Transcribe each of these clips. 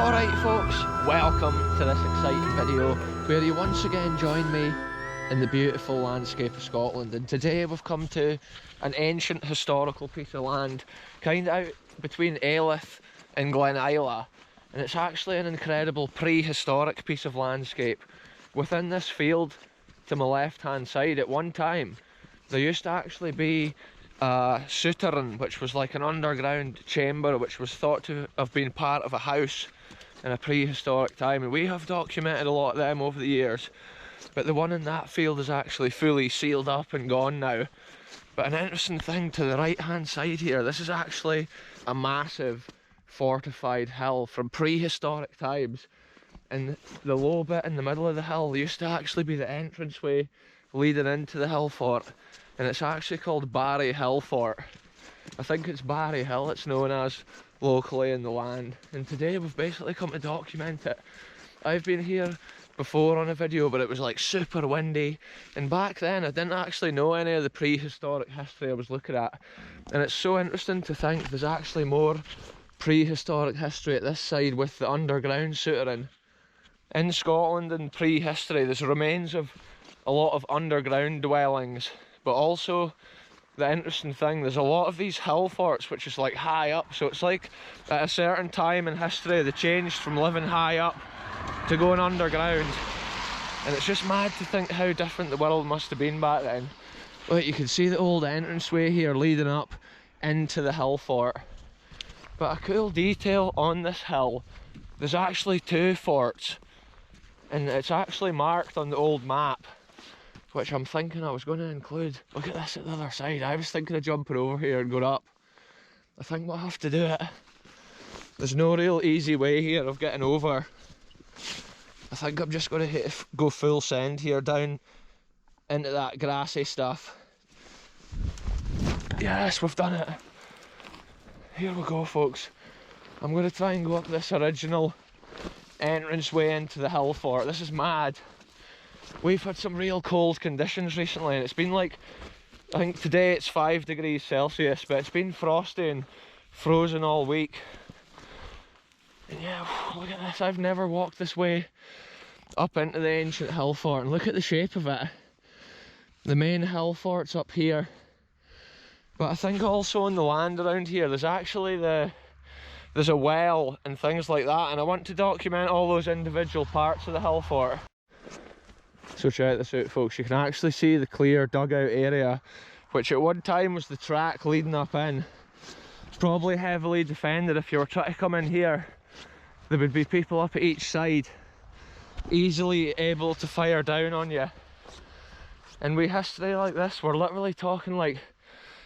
Alright folks, welcome to this exciting video where you once again join me in the beautiful landscape of Scotland, and today we've come to an ancient historical piece of land kind of out between Aylth and Glen Isla, and it's actually an incredible prehistoric piece of landscape. Within this field to my left hand side, at one time there used to actually be a souterrain, which was like an underground chamber which was thought to have been part of a house in a prehistoric time, and we have documented a lot of them over the years, but the one in that field is actually fully sealed up and gone now. But an interesting thing to the right hand side here, this is actually a massive fortified hill from prehistoric times, and the low bit in the middle of the hill used to actually be the entranceway leading into the hill fort, and it's actually called Barry Hill Fort. I think it's Barry Hill it's known as locally in the land, and today we've basically come to document it. I've been here before on a video, but it was like super windy, and back then I didn't actually know any of the prehistoric history I was looking at, and it's so interesting to think there's actually more prehistoric history at this side with the underground souterrain. In Scotland in prehistory there's remains of a lot of underground dwellings, but also the interesting thing, there's a lot of these hill forts which is like high up, so it's like at a certain time in history they changed from living high up to going underground, and it's just mad to think how different the world must have been back then. Like, you can see the old entranceway here leading up into the hill fort, but a cool detail on this hill, there's actually two forts, and it's actually marked on the old map, which I'm thinking I was going to include. Look at this at the other side. I was thinking of jumping over here and going up. I think we'll have to do it. There's no real easy way here of getting over. I think I'm just going to go full send here down into that grassy stuff. Yes, we've done it. Here we go folks. I'm going to try and go up this original entranceway into the hill fort. This is mad. We've had some real cold conditions recently, and it's been like, I think today it's 5 degrees Celsius, but it's been frosty and frozen all week. And yeah, look at this, I've never walked this way up into the ancient hill fort, and look at the shape of it. The main hill fort's up here, but I think also on the land around here there's actually there's a well and things like that, and I want to document all those individual parts of the hill fort. So check this out folks, you can actually see the clear dugout area, which at one time was the track leading up in. It's probably heavily defended. If you were trying to come in here, there would be people up at each side, easily able to fire down on you. And with history like this, we're literally talking like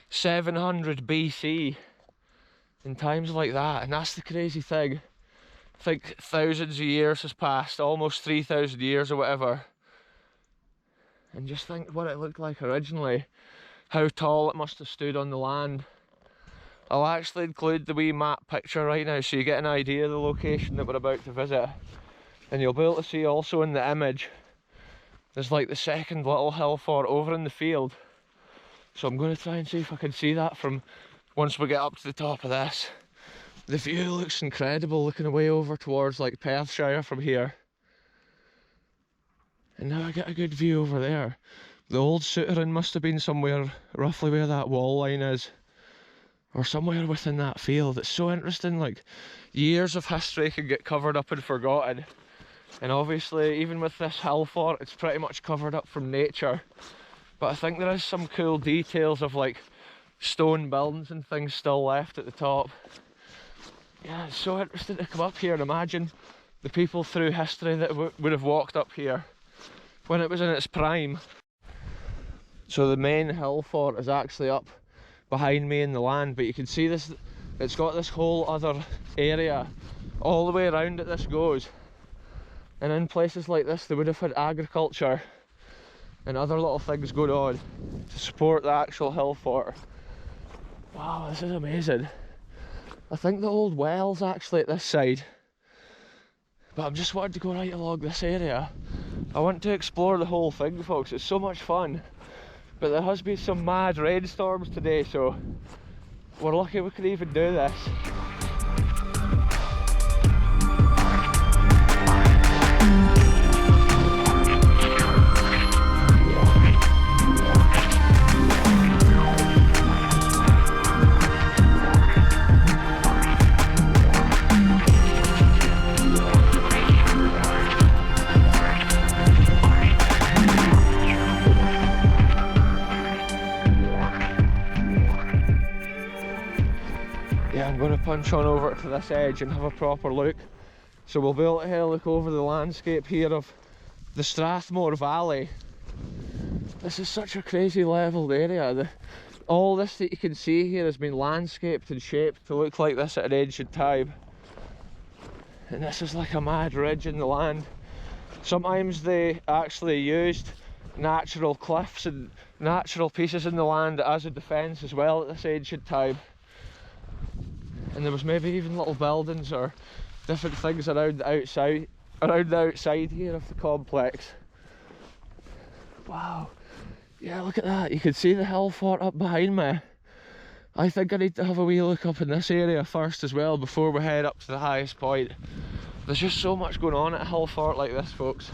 700 BC in times like that, and that's the crazy thing. I think thousands of years has passed, almost 3,000 years or whatever. And just think what it looked like originally, how tall it must have stood on the land. I'll actually include the wee map picture right now so you get an idea of the location that we're about to visit. And you'll be able to see also in the image, there's like the second little hill fort over in the field. So I'm going to try and see if I can see that from once we get up to the top of this. The view looks incredible looking away over towards like Perthshire from here. And now I get a good view over there. The old souterrain must have been somewhere roughly where that wall line is, or somewhere within that field. It's so interesting, like years of history can get covered up and forgotten, and obviously even with this hill fort it's pretty much covered up from nature, but I think there is some cool details of like stone buildings and things still left at the top. Yeah, it's so interesting to come up here and imagine the people through history that would have walked up here when it was in its prime. So the main hill fort is actually up behind me in the land, but you can see this, it's got this whole other area all the way around it. This goes, and in places like this they would have had agriculture and other little things going on to support the actual hill fort. Wow, this is amazing. I think the old well's actually at this side, but I'm just wanting to go right along this area. I want to explore the whole thing folks, it's so much fun. But there has been some mad rainstorms today, so we're lucky we could even do this. punch on over to this edge and have a proper look. So we'll be able to have a look over the landscape here of the Strathmore Valley. This is such a crazy levelled area. All this that you can see here has been landscaped and shaped to look like this at an ancient time. And this is like a mad ridge in the land. Sometimes they actually used natural cliffs and natural pieces in the land as a defence as well at this ancient time. And there was maybe even little buildings or different things around the outside here of the complex. Wow. Yeah, look at that. You can see the hill fort up behind me. I think I need to have a wee look up in this area first as well before we head up to the highest point. There's just so much going on at a hill fort like this, folks.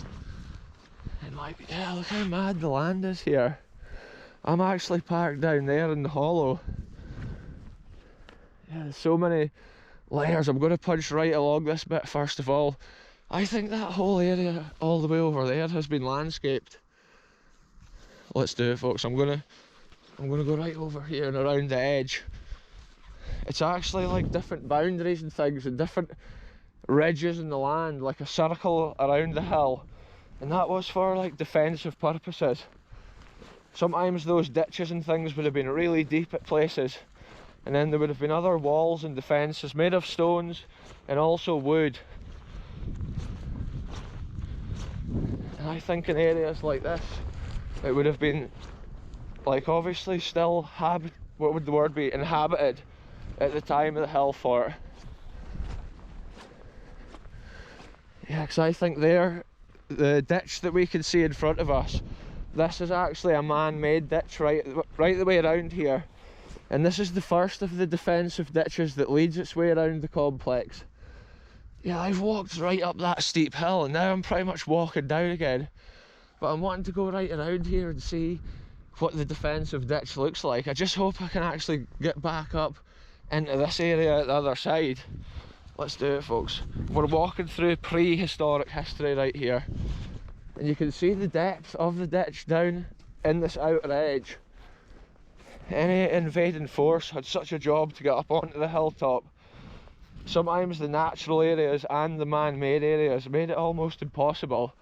And like, yeah, look how mad the land is here. I'm actually parked down there in the hollow. Yeah, there's so many layers. I'm going to punch right along this bit first of all. I think that whole area all the way over there has been landscaped. Let's do it, folks. I'm gonna go right over here and around the edge. It's actually like different boundaries and things and different ridges in the land, like a circle around the hill, and that was for like defensive purposes. Sometimes those ditches and things would have been really deep at places, and then there would have been other walls and defences made of stones and also wood. And I think in areas like this it would have been like obviously still what would the word be, inhabited at the time of the hill fort. Yeah, because I think there, the ditch that we can see in front of us, this is actually a man-made ditch right the way around here. And this is the first of the defensive ditches that leads its way around the complex. Yeah, I've walked right up that steep hill and now I'm pretty much walking down again. But I'm wanting to go right around here and see what the defensive ditch looks like. I just hope I can actually get back up into this area at the other side. Let's do it, folks. We're walking through prehistoric history right here. And you can see the depth of the ditch down in this outer edge. Any invading force had such a job to get up onto the hilltop. Sometimes the natural areas and the man-made areas made it almost impossible.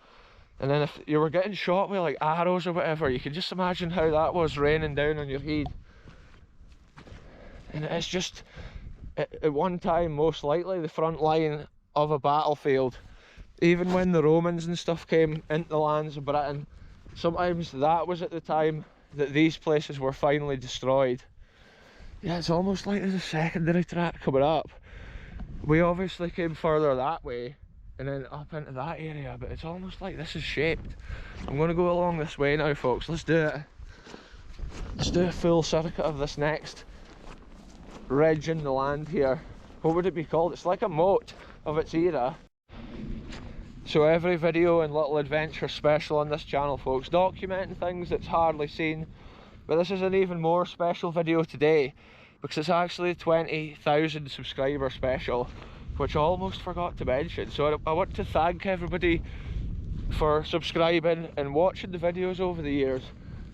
And then if you were getting shot with like arrows or whatever, you can just imagine how that was raining down on your head. And it's just, at one time, most likely the front line of a battlefield. Even when the Romans and stuff came into the lands of Britain, sometimes that was at the time that these places were finally destroyed. Yeah, it's almost like there's a secondary track coming up. We obviously came further that way and then up into that area, but it's almost like this is shaped. I'm going to go along this way now, folks. Let's do it. Let's do a full circuit of this next ridge in the land here. What would it be called? It's like a moat of its era. So every video and little adventure special on this channel, folks, documenting things that's hardly seen. But this is an even more special video today because it's actually a 20,000 subscriber special, which I almost forgot to mention. So I want to thank everybody for subscribing and watching the videos over the years.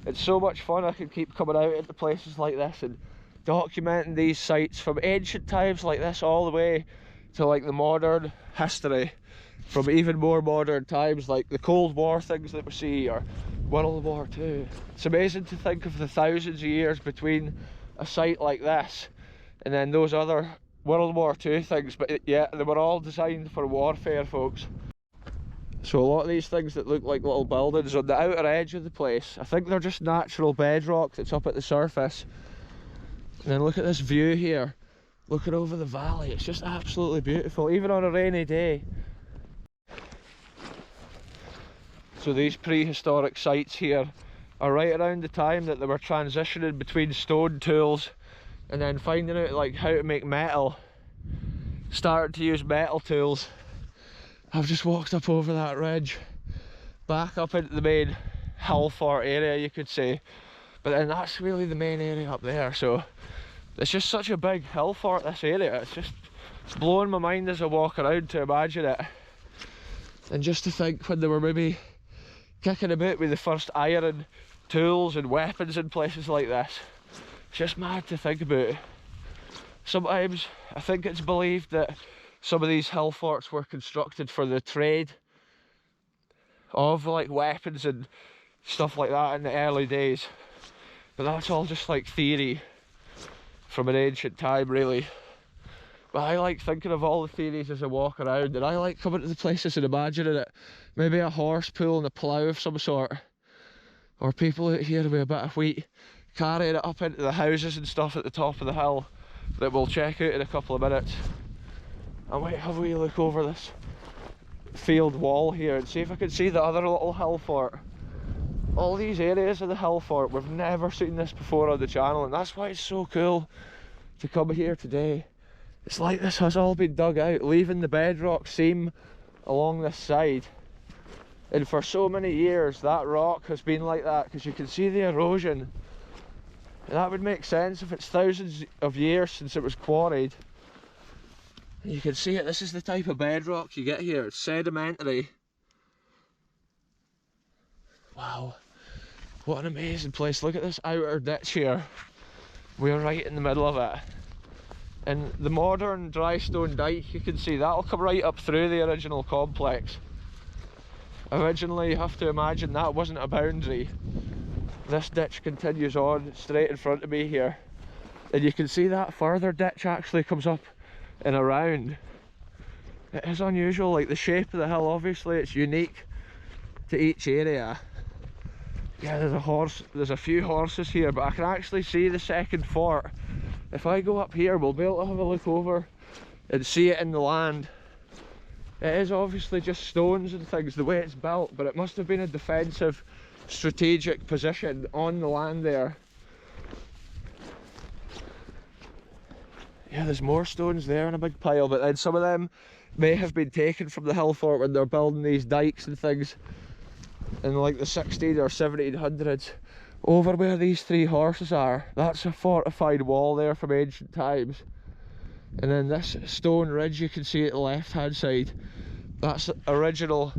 It's so much fun. I can keep coming out into places like this and documenting these sites from ancient times like this all the way to like the modern history, from even more modern times like the Cold War things that we see, or World War II. It's amazing to think of the thousands of years between a site like this and then those other World War II things, but yeah, they were all designed for warfare, folks. So a lot of these things that look like little buildings on the outer edge of the place, I think they're just natural bedrock that's up at the surface. And then look at this view here, looking over the valley. It's just absolutely beautiful, even on a rainy day. So these prehistoric sites here are right around the time that they were transitioning between stone tools and then finding out like how to make metal, starting to use metal tools. I've just walked up over that ridge, back up into the main hill fort area, you could say, but then that's really the main area up there. So it's just such a big hill fort, this area. It's blowing my mind as I walk around to imagine it, and just to think when they were maybe kicking about with the first iron tools and weapons in places like this. It's just mad to think about. Sometimes I think it's believed that some of these hill forts were constructed for the trade of like weapons and stuff like that in the early days, but that's all just like theory from an ancient time really. But I like thinking of all the theories as I walk around, and I like coming to the places and imagining it. Maybe a horse pulling a plough of some sort, or people out here with a bit of wheat carrying it up into the houses and stuff at the top of the hill that we'll check out in a couple of minutes. I might have a wee look over this field wall here and see if I can see the other little hill fort. All these areas of the hill fort, we've never seen this before on the channel, and that's why it's so cool to come here today. It's like this has all been dug out, leaving the bedrock seam along this side. And for so many years that rock has been like that, because you can see the erosion. And that would make sense if it's thousands of years since it was quarried. And you can see it, this is the type of bedrock you get here, it's sedimentary. Wow, what an amazing place. Look at this outer ditch here. We're right in the middle of it. And the modern dry stone dike, you can see that'll come right up through the original complex. Originally, you have to imagine that wasn't a boundary. This ditch continues on straight in front of me here. And you can see that further ditch actually comes up and around. It is unusual, like the shape of the hill, obviously it's unique to each area. Yeah, there's a few horses here, but I can actually see the second fort. If I go up here, we'll be able to have a look over and see it in the land. It is obviously just stones and things, the way it's built, but it must have been a defensive, strategic position on the land there. Yeah, there's more stones there in a big pile, but then some of them may have been taken from the hill fort when they're building these dikes and things in like the 16 or 1700s. Over where these three horses are, that's a fortified wall there from ancient times. And then this stone ridge you can see at the left hand side, that's the original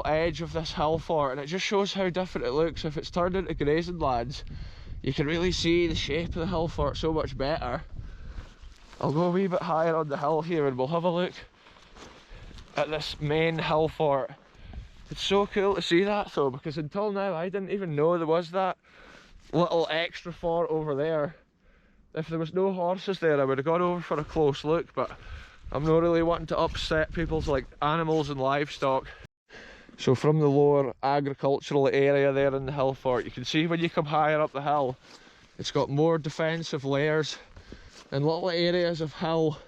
edge of this hill fort, and it just shows how different it looks. If it's turned into grazing lands, you can really see the shape of the hill fort so much better. I'll go a wee bit higher on the hill here and we'll have a look at this main hill fort. It's so cool to see that though, because until now I didn't even know there was that little extra fort over there. If there was no horses there, I would have gone over for a close look, but I'm not really wanting to upset people's like animals and livestock. So from the lower agricultural area there in the hill fort, you can see when you come higher up the hill, it's got more defensive layers and little areas of hill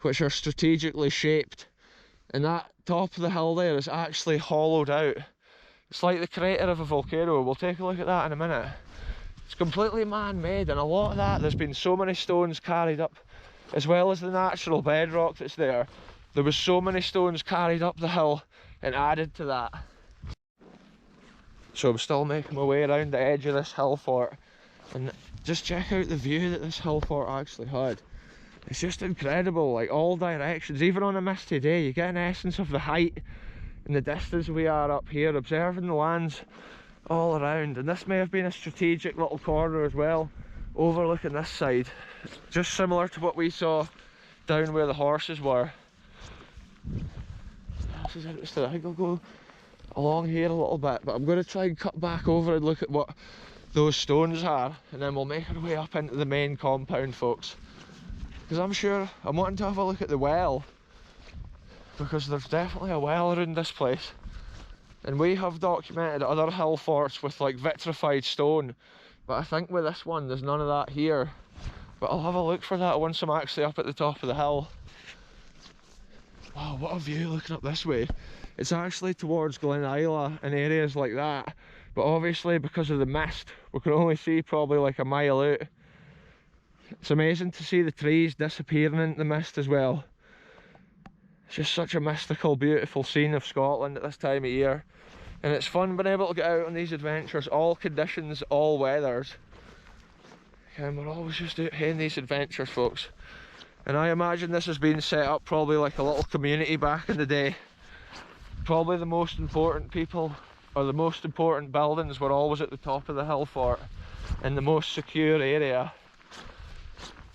which are strategically shaped. And that top of the hill there is actually hollowed out. It's like the crater of a volcano. We'll take a look at that in a minute. It's completely man-made, and a lot of that, there's been so many stones carried up, as well as the natural bedrock that's there. There was so many stones carried up the hill and added to that. So I'm still making my way around the edge of this hill fort, and just check out the view that this hill fort actually had. It's just incredible, like all directions. Even on a misty day, you get an essence of the height and the distance we are up here, observing the lands all around. And this may have been a strategic little corner as well, overlooking this side, just similar to what we saw down where the horses were. This is interesting. I think I'll go along here a little bit, but I'm going to try and cut back over and look at what those stones are, and then we'll make our way up into the main compound, folks. Because I'm wanting to have a look at the well, because there's definitely a well around this place. And we have documented other hill forts with like vitrified stone, but I think with this one there's none of that here. But I'll have a look for that once I'm actually up at the top of the hill. Wow, what a view looking up this way. It's actually towards Glen Isla and areas like that, but obviously because of the mist we can only see probably like a mile out. It's amazing to see the trees disappearing into the mist as well. It's just such a mystical, beautiful scene of Scotland at this time of year. And it's fun being able to get out on these adventures, all conditions, all weathers. And we're always just out here in these adventures, folks. And I imagine this has been set up probably like a little community back in the day. Probably the most important people, or the most important buildings were always at the top of the hill fort, in the most secure area.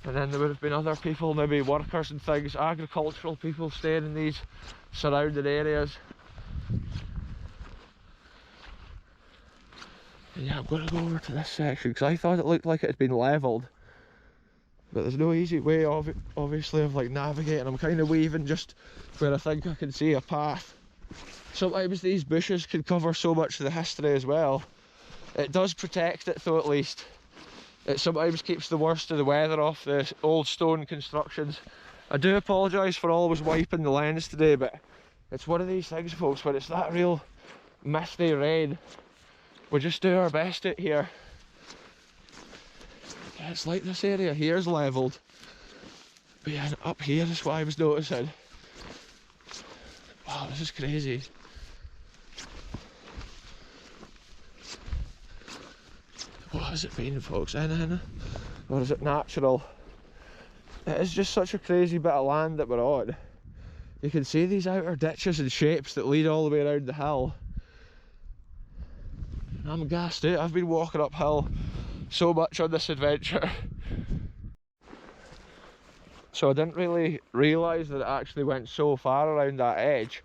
And then there would have been other people, maybe workers and things, agricultural people staying in these surrounding areas. And yeah, I'm going to go over to this section because I thought it looked like it had been levelled. But there's no easy way, obviously, of like navigating. I'm kind of weaving just where I think I can see a path. Sometimes these bushes can cover so much of the history as well. It does protect it though, at least. It sometimes keeps the worst of the weather off the old stone constructions. I do apologise for always wiping the lens today, but it's one of these things, folks, when it's that real misty rain, we just do our best out here. Yeah, it's like this area here is levelled. But yeah, up here is what I was noticing. Wow, this is crazy. What has it been, folks? Anything? Or is it natural? It is just such a crazy bit of land that we're on. You can see these outer ditches and shapes that lead all the way around the hill. I'm gassed out. I've been walking uphill so much on this adventure. So I didn't really realise that it actually went so far around that edge.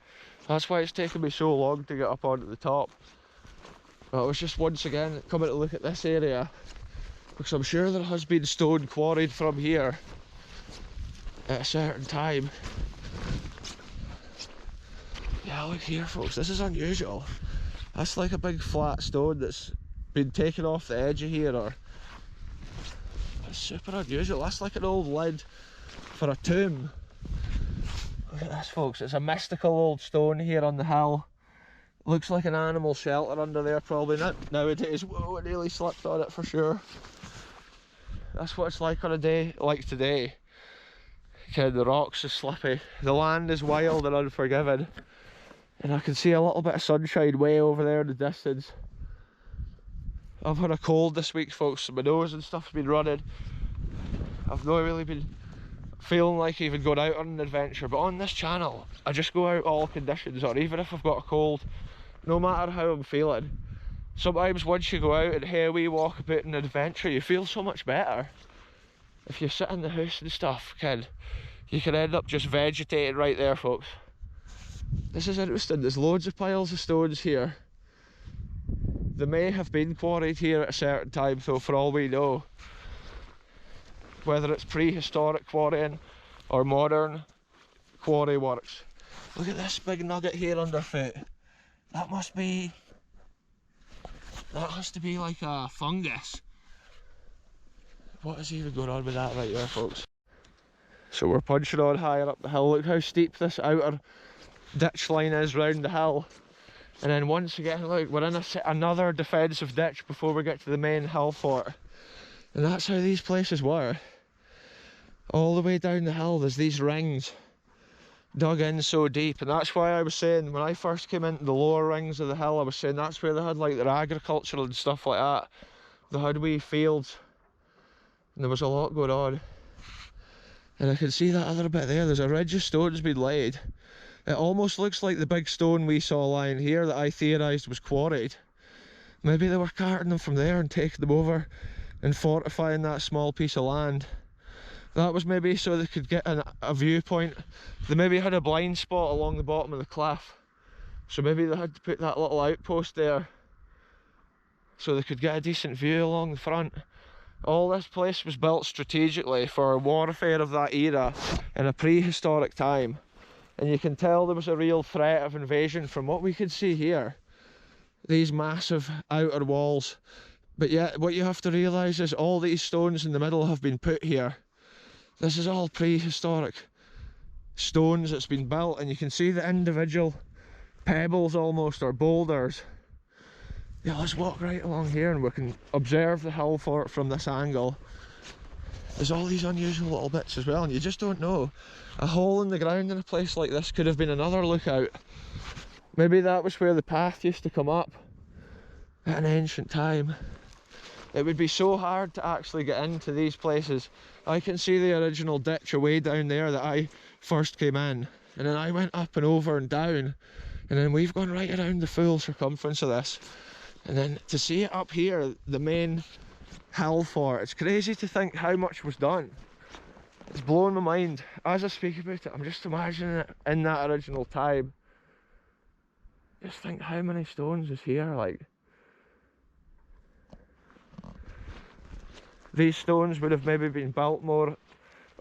That's why it's taken me so long to get up onto the top. But I was just once again coming to look at this area because I'm sure there has been stone quarried from here at a certain time. Yeah, look here, folks, this is unusual. That's like a big flat stone that's been taken off the edge of here, or it's super unusual. That's like an old lid for a tomb. Look at this, folks, it's a mystical old stone here on the hill. Looks like an animal shelter under there, probably not nowadays. Whoa, I nearly slipped on it for sure. That's what it's like on a day like today. Okay, the rocks are slippy, the land is wild and unforgiving, and I can see a little bit of sunshine way over there in the distance. I've had a cold this week, folks, so my nose and stuff's been running. I've not really been feeling like even going out on an adventure, but on this channel I just go out all conditions, or even if I've got a cold, no matter how I'm feeling. Sometimes once you go out and hey, we walk about an adventure, you feel so much better. If you sit in the house and stuff, you can end up just vegetating right there, folks. This is interesting, there's loads of piles of stones here. They may have been quarried here at a certain time though, for all we know. Whether it's prehistoric quarrying or modern quarry works. Look at this big nugget here underfoot. That has to be like a fungus. What is even going on with that right there, folks? So we're punching on higher up the hill. Look how steep this outer ditch line is round the hill. And then once again, look, we're in another defensive ditch before we get to the main hill fort. And that's how these places were. All the way down the hill there's these rings dug in so deep, and that's why I was saying when I first came into the lower rings of the hill, I was saying that's where they had like their agriculture and stuff like that. They had wee fields and there was a lot going on. And I can see that other bit there, there's a ridge of stones being laid. It almost looks like the big stone we saw lying here that I theorised was quarried. Maybe they were carting them from there and taking them over and fortifying that small piece of land. That was maybe so they could get a viewpoint. They maybe had a blind spot along the bottom of the cliff, so maybe they had to put that little outpost there so they could get a decent view along the front. All this place was built strategically for warfare of that era in a prehistoric time, and you can tell there was a real threat of invasion from what we could see here. These massive outer walls, but yet what you have to realise is all these stones in the middle have been put here. This is all prehistoric stones that's been built, and you can see the individual pebbles almost, or boulders. Yeah, let's walk right along here and we can observe the hill fort from this angle. There's all these unusual little bits as well, and you just don't know. A hole in the ground in a place like this could have been another lookout. Maybe that was where the path used to come up at an ancient time. It would be so hard to actually get into these places. I can see the original ditch away down there that I first came in, and then I went up and over and down, and then we've gone right around the full circumference of this. And then to see it up here, the main hill fort, it's crazy to think how much was done. It's blowing my mind. As I speak about it, I'm just imagining it in that original time. Just think how many stones is here, like. These stones would have maybe been built more,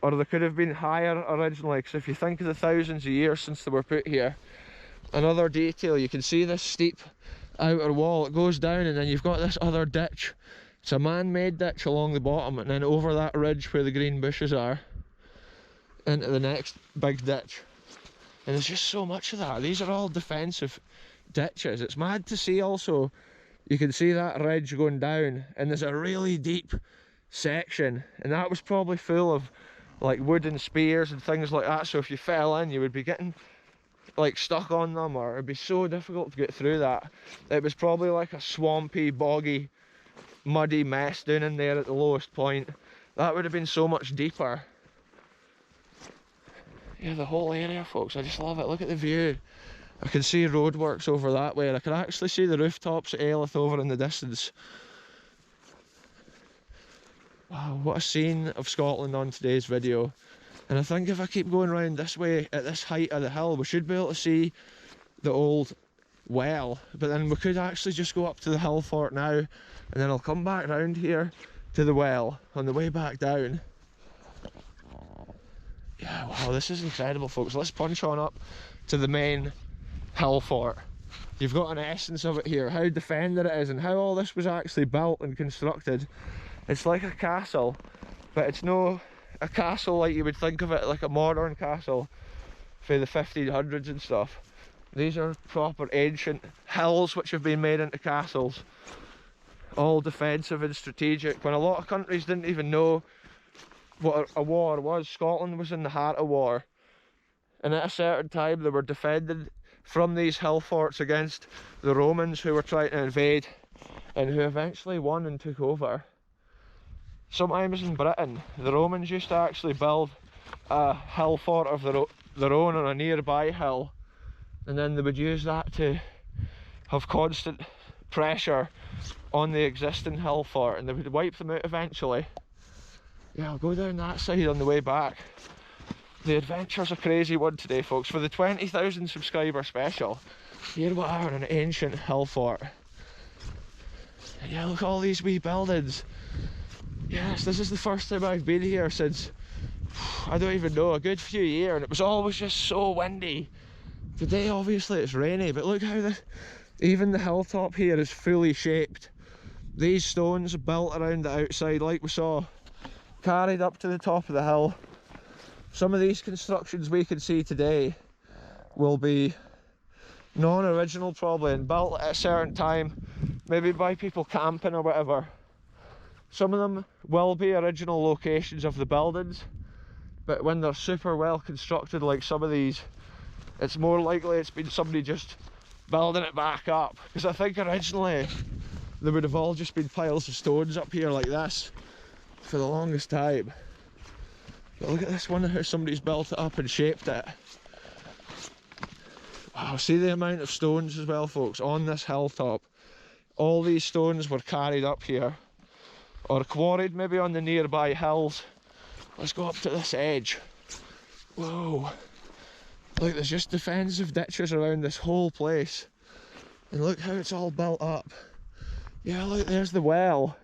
or they could have been higher originally, because if you think of the thousands of years since they were put here. Another detail, you can see this steep outer wall, it goes down and then you've got this other ditch. It's a man-made ditch along the bottom, and then over that ridge where the green bushes are, into the next big ditch. And there's just so much of that. These are all defensive ditches. It's mad to see also, you can see that ridge going down and there's a really deep section, and that was probably full of like wooden spears and things like that, so if you fell in you would be getting like stuck on them, or it'd be so difficult to get through that. It was probably like a swampy, boggy, muddy mess down in there at the lowest point. That would have been so much deeper. Yeah, the whole area, folks, I just love it. Look at the view. I can see roadworks over that way, and I can actually see the rooftops at Aylth over in the distance. Wow, what a scene of Scotland on today's video. And I think if I keep going around this way at this height of the hill, we should be able to see the old well. But then we could actually just go up to the hill fort now, and then I'll come back round here to the well on the way back down. Yeah, wow, this is incredible, folks. Let's punch on up to the main hill fort. You've got an essence of it here, how defended it is and how all this was actually built and constructed. It's like a castle, but it's no a castle like you would think of it, like a modern castle for the 1500s and stuff. These are proper ancient hills which have been made into castles, all defensive and strategic, when a lot of countries didn't even know what a war was. Scotland was in the heart of war, and at a certain time they were defended from these hill forts against the Romans who were trying to invade, and who eventually won and took over. Sometimes in Britain, the Romans used to actually build a hill fort of their own on a nearby hill, and then they would use that to have constant pressure on the existing hill fort, and they would wipe them out eventually. Yeah, I'll go down that side on the way back. The adventure's a crazy one today, folks. For the 20,000 subscriber special, here we are in an ancient hill fort. Yeah, look at all these wee buildings. Yes, this is the first time I've been here since, I don't even know, a good few years, and it was always just so windy. Today obviously it's rainy, but look how even the hilltop here is fully shaped. These stones are built around the outside like we saw, carried up to the top of the hill. Some of these constructions we can see today will be non-original probably, and built at a certain time, maybe by people camping or whatever. Some of them will be original locations of the buildings, but when they're super well constructed like some of these, it's more likely it's been somebody just building it back up, because I think originally they would have all just been piles of stones up here like this for the longest time. But look at this one, how somebody's built it up and shaped it. Wow, see the amount of stones as well, folks, on this hilltop. All these stones were carried up here, or quarried maybe on the nearby hills. Let's go up to this edge. Whoa. Look, there's just defensive ditches around this whole place. And look how it's all built up. Yeah, look, there's the well.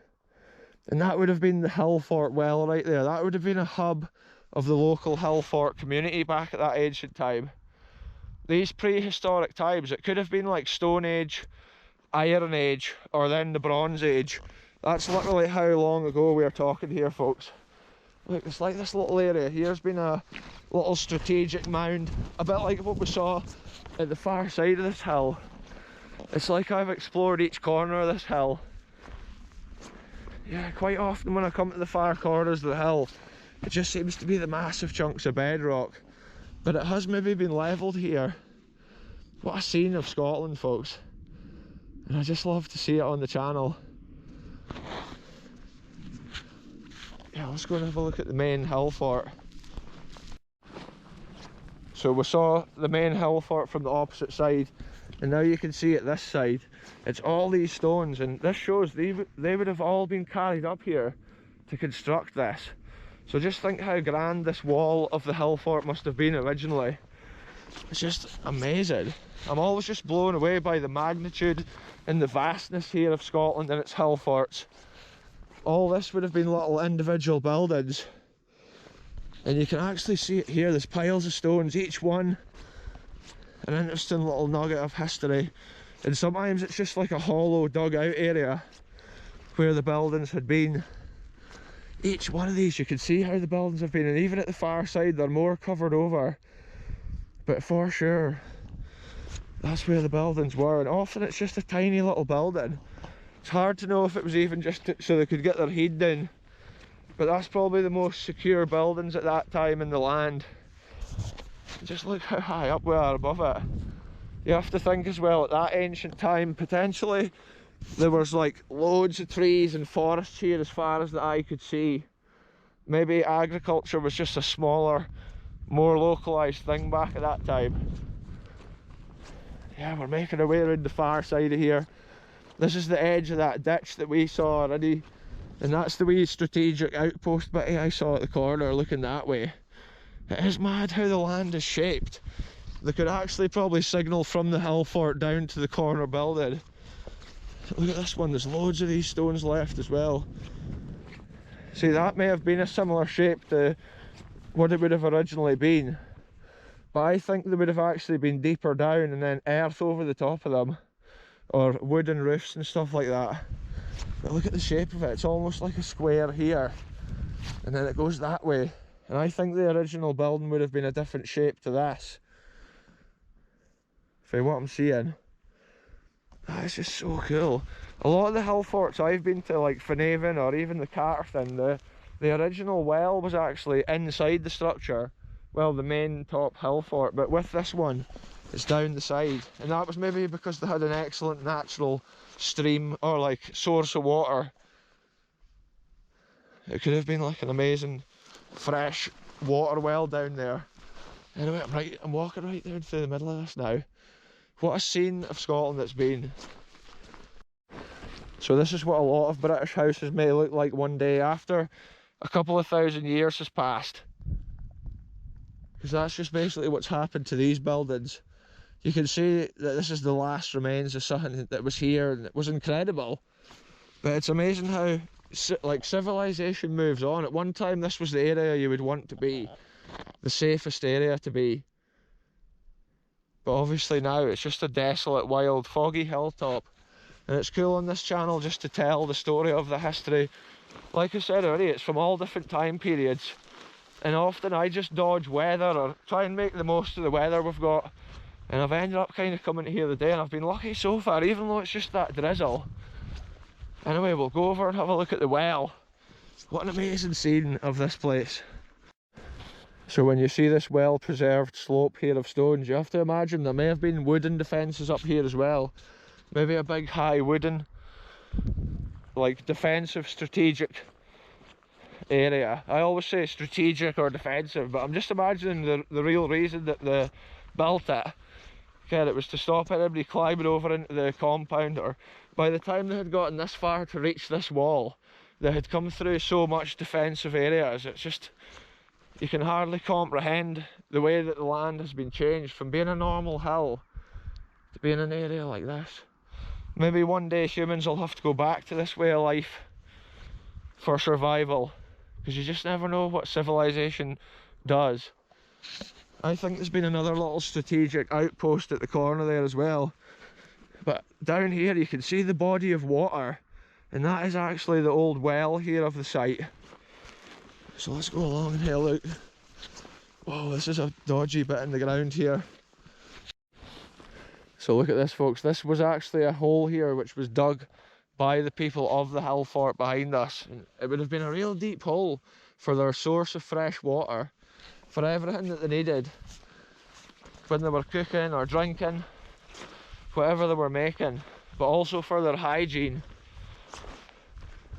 And that would have been the hill fort well right there. That would have been a hub of the local hill fort community back at that ancient time. These prehistoric times, it could have been like Stone Age, Iron Age, or then the Bronze Age. That's literally how long ago we are talking here, folks. Look, it's like this little area here's been a little strategic mound, a bit like what we saw at the far side of this hill. It's like I've explored each corner of this hill. Yeah, quite often when I come to the far corners of the hill, it just seems to be the massive chunks of bedrock. But it has maybe been levelled here. What a scene of Scotland, folks. And I just love to see it on the channel. Yeah, let's go and have a look at the main hill fort. So we saw the main hill fort from the opposite side, and now you can see it this side. It's all these stones, and this shows they would have all been carried up here to construct this. So just think how grand this wall of the hill fort must have been originally. It's just amazing. I'm always just blown away by the magnitude and the vastness here of Scotland and its hill forts. All this would have been little individual buildings. And you can actually see it here, there's piles of stones, each one an interesting little nugget of history. And sometimes it's just like a hollow dug out area where the buildings had been. Each one of these you can see how the buildings have been, and even at the far side they're more covered over. But for sure, that's where the buildings were, and often it's just a tiny little building. It's hard to know if it was even just so they could get their head down. But that's probably the most secure buildings at that time in the land. Just look how high up we are above it. You have to think as well, at that ancient time, potentially, there was like loads of trees and forests here as far as the eye could see. Maybe agriculture was just a smaller, more localised thing back at that time. Yeah, we're making our way around the far side of here. This is the edge of that ditch that we saw already. And that's the wee strategic outpost bit I saw at the corner looking that way. It is mad how the land is shaped. They could actually probably signal from the hill fort down to the corner building. Look at this one, there's loads of these stones left as well. See, that may have been a similar shape to what it would have originally been. But I think they would have actually been deeper down and then earth over the top of them. Or wooden roofs and stuff like that. But look at the shape of it, it's almost like a square here. And then it goes that way. And I think the original building would have been a different shape to this. From what I'm seeing. That's just so cool. A lot of the hill forts I've been to, like Finhaven or even the Carterton, the original well was actually inside the structure. Well, the main top hill fort, but with this one, it's down the side. And that was maybe because they had an excellent natural stream or like source of water. It could have been like an amazing fresh water well down there. Anyway, I'm walking right down through the middle of this now. What a scene of Scotland it's been. So this is what a lot of British houses may look like one day after a couple of thousand years has passed. Because that's just basically what's happened to these buildings. You can see that this is the last remains of something that was here, and it was incredible. But it's amazing how like civilization moves on. At one time this was the area you would want to be, the safest area to be. But obviously now it's just a desolate, wild, foggy hilltop. And it's cool on this channel just to tell the story of the history. Like I said already, it's from all different time periods. And often I just dodge weather or try and make the most of the weather we've got. And I've ended up kind of coming here today, and I've been lucky so far, even though it's just that drizzle. Anyway, we'll go over and have a look at the well. What an amazing scene of this place. So when you see this well preserved slope here of stones, you have to imagine there may have been wooden defences up here as well. Maybe a big high wooden, like defensive strategic area. I always say strategic or defensive, but I'm just imagining the real reason that they built it. Okay, it was to stop anybody climbing over into the compound, or by the time they had gotten this far to reach this wall, they had come through so much defensive areas. It's just, you can hardly comprehend the way that the land has been changed from being a normal hill to being an area like this. Maybe one day humans will have to go back to this way of life for survival, because you just never know what civilization does. I think there's been another little strategic outpost at the corner there as well. But down here you can see the body of water, and that is actually the old well here of the site. So let's go along and have a look. Whoa, this is a dodgy bit in the ground here. So look at this, folks. This was actually a hole here which was dug by the people of the hill fort behind us. And it would have been a real deep hole for their source of fresh water, for everything that they needed when they were cooking or drinking, whatever they were making, but also for their hygiene.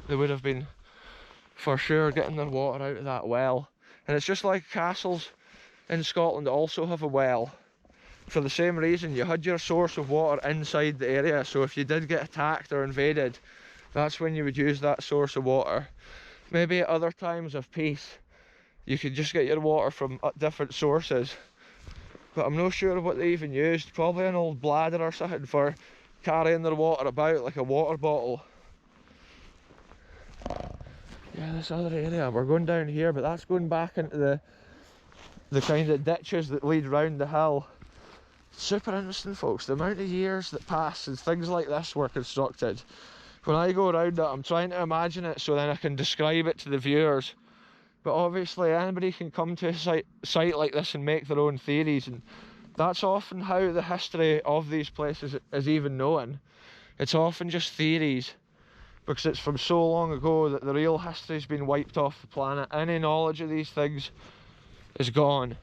They would have been for sure getting their water out of that well. And it's just like castles in Scotland also have a well. For the same reason, you had your source of water inside the area, so if you did get attacked or invaded, that's when you would use that source of water. Maybe at other times of peace, you could just get your water from different sources. But I'm not sure what they even used. Probably an old bladder or something for carrying their water about, like a water bottle. Yeah, this other area, we're going down here, but that's going back into the kind of ditches that lead round the hill. Super interesting, folks, the amount of years that pass since things like this were constructed. When I go around it, I'm trying to imagine it so then I can describe it to the viewers. But obviously anybody can come to a site like this and make their own theories, and that's often how the history of these places is even known. It's often just theories, because it's from so long ago that the real history's been wiped off the planet. Any knowledge of these things is gone.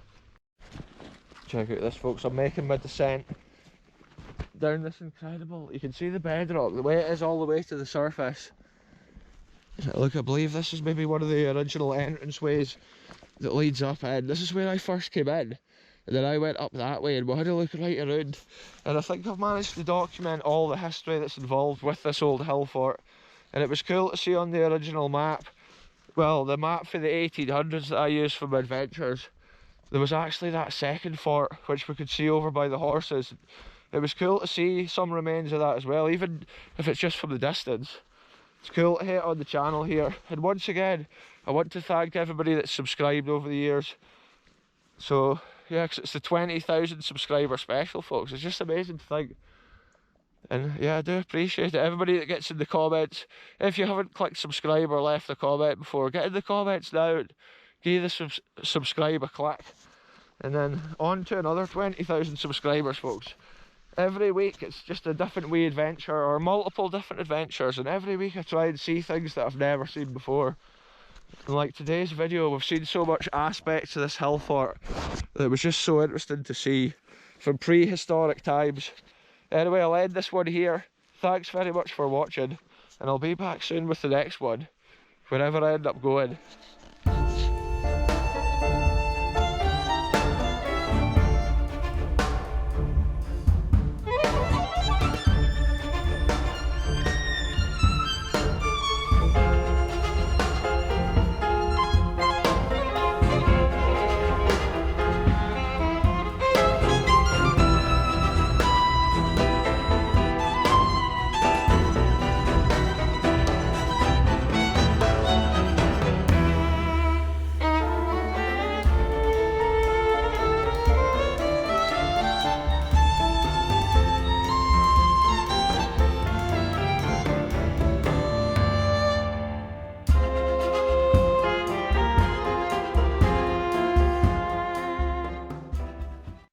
Check out this, folks, I'm making my descent down this incredible, you can see the bedrock, the way it is all the way to the surface. Look, I believe this is maybe one of the original entranceways that leads up in. This is where I first came in, and then I went up that way and we had to look right around. And I think I've managed to document all the history that's involved with this old hill fort. And it was cool to see on the original map, well, the map for the 1800s that I used for my adventures, there was actually that second fort which we could see over by the horses. It was cool to see some remains of that as well, even if it's just from the distance. It's cool to hit on the channel here. And once again, I want to thank everybody that's subscribed over the years. So, yeah, 'cause it's the 20,000 subscriber special, folks. It's just amazing to think. And yeah, I do appreciate it. Everybody that gets in the comments, if you haven't clicked subscribe or left a comment before, get in the comments now and give the subscribe a click. And then on to another 20,000 subscribers, folks. Every week it's just a different wee adventure, or multiple different adventures, and every week I try and see things that I've never seen before. And like today's video, we've seen so much aspects of this hill fort that it was just so interesting to see from prehistoric times. Anyway, I'll end this one here. Thanks very much for watching, and I'll be back soon with the next one, wherever I end up going.